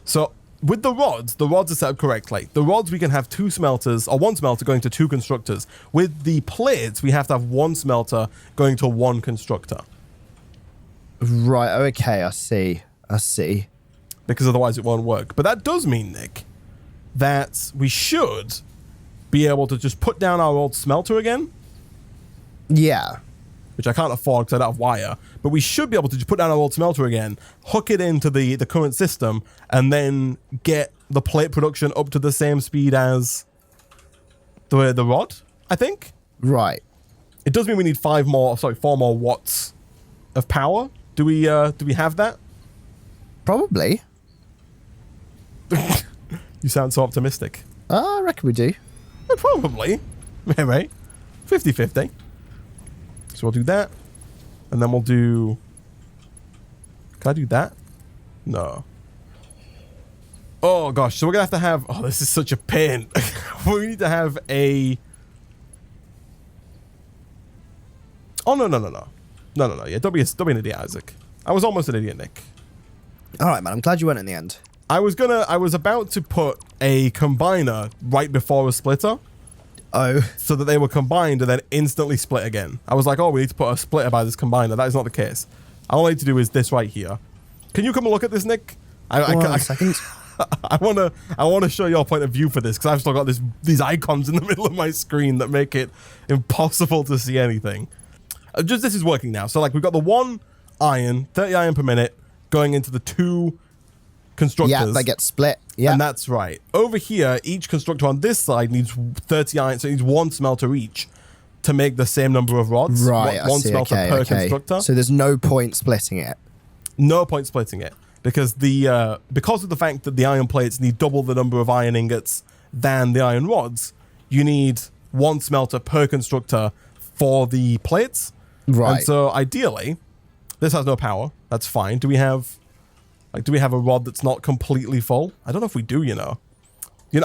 Speaker 2: So with the rods are set up correctly. The rods, we can have 2 smelters, or 1 smelter going to 2 constructors. With the plates, we have to have 1 smelter going to 1 constructor.
Speaker 1: Right. Okay. I see.
Speaker 2: Because otherwise it won't work. But that does mean, Nick, that we should be able to just put down our old smelter again.
Speaker 1: Yeah.
Speaker 2: Which I can't afford because I don't have wire. But we should be able to just put down our old smelter again, hook it into the current system, and then get the plate production up to the same speed as the rod, I think.
Speaker 1: Right.
Speaker 2: It does mean we need 4 more watts of power. Do we have that?
Speaker 1: Probably.
Speaker 2: You sound so optimistic.
Speaker 1: I reckon we do.
Speaker 2: Probably. Maybe. 50-50. So we'll do that. And then we'll do... Can I do that? No. Oh, gosh. So we're going to have... Oh, this is such a pain. We need to have a... Oh, no. No. Yeah, don't be an idiot, Isaac. I was almost an idiot, Nick.
Speaker 1: All right, man. I'm glad you went in the end.
Speaker 2: I was about to put a combiner right before a splitter.
Speaker 1: Oh.
Speaker 2: So that they were combined and then instantly split again. I was like, oh, we need to put a splitter by this combiner. That is not the case. All I need to do is this right here. Can you come and look at this, Nick?
Speaker 1: One second.
Speaker 2: I want to show your point of view for this because I've still got these icons in the middle of my screen that make it impossible to see anything. This is working now. So like we've got the 1 iron, 30 iron per minute going into the 2 constructors.
Speaker 1: Yeah, they get split. Yeah.
Speaker 2: And that's right. Over here, each constructor on this side needs 30 iron, so it needs 1 smelter each to make the same number of rods.
Speaker 1: Right,
Speaker 2: One smelter per constructor.
Speaker 1: So there's no point splitting it.
Speaker 2: No point splitting it. Because because of the fact that the iron plates need double the number of iron ingots than the iron rods, you need 1 smelter per constructor for the plates.
Speaker 1: Right.
Speaker 2: And so ideally, this has no power. That's fine. Do we have a rod that's not completely full? I don't know if we do, you know.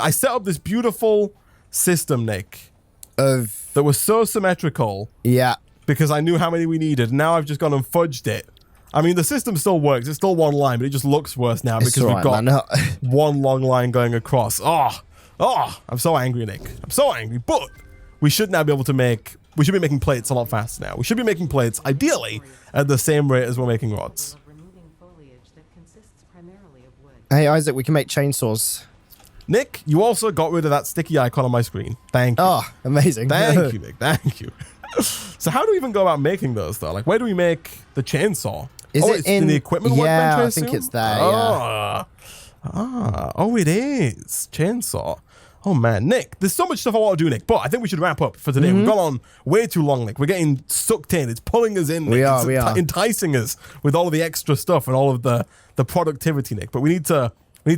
Speaker 2: I set up this beautiful system, Nick, that was so symmetrical.
Speaker 1: Yeah.
Speaker 2: Because I knew how many we needed. Now I've just gone and fudged it. I mean, the system still works. It's still 1 line, but it just looks worse now because we've got 1 long line going across. Oh, I'm so angry, Nick. I'm so angry. But we should now be able to we should be making plates a lot faster now. We should be making plates, ideally, at the same rate as we're making rods.
Speaker 1: Hey, Isaac, we can make chainsaws.
Speaker 2: Nick, you also got rid of that sticky icon on my screen. Thank you.
Speaker 1: Oh, amazing.
Speaker 2: Thank you, Nick. Thank you. So how do we even go about making those, though? Like, where do we make the chainsaw?
Speaker 1: It's
Speaker 2: in the equipment workbench,
Speaker 1: I think it's there,
Speaker 2: Oh, it is. Chainsaw. Oh, man. Nick, there's so much stuff I want to do, Nick, but I think we should wrap up for today. We've gone on way too long, Nick. We're getting sucked in. It's pulling us in, Nick.
Speaker 1: We are.
Speaker 2: Enticing us with all of the extra stuff and all of the productivity, Nick. But we need to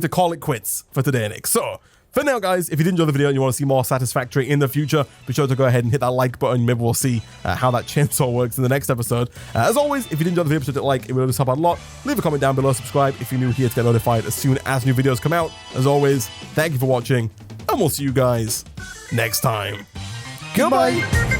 Speaker 2: call it quits for today, Nick. So, for now, guys, if you did enjoy the video and you want to see more Satisfactory in the future, be sure to go ahead and hit that like button. Maybe we'll see how that chainsaw works in the next episode. As always, if you did enjoy the video, hit like. It would just help out a lot. Leave a comment down below. Subscribe if you're new here to get notified as soon as new videos come out. As always, thank you for watching, and we'll see you guys next time.
Speaker 1: Goodbye.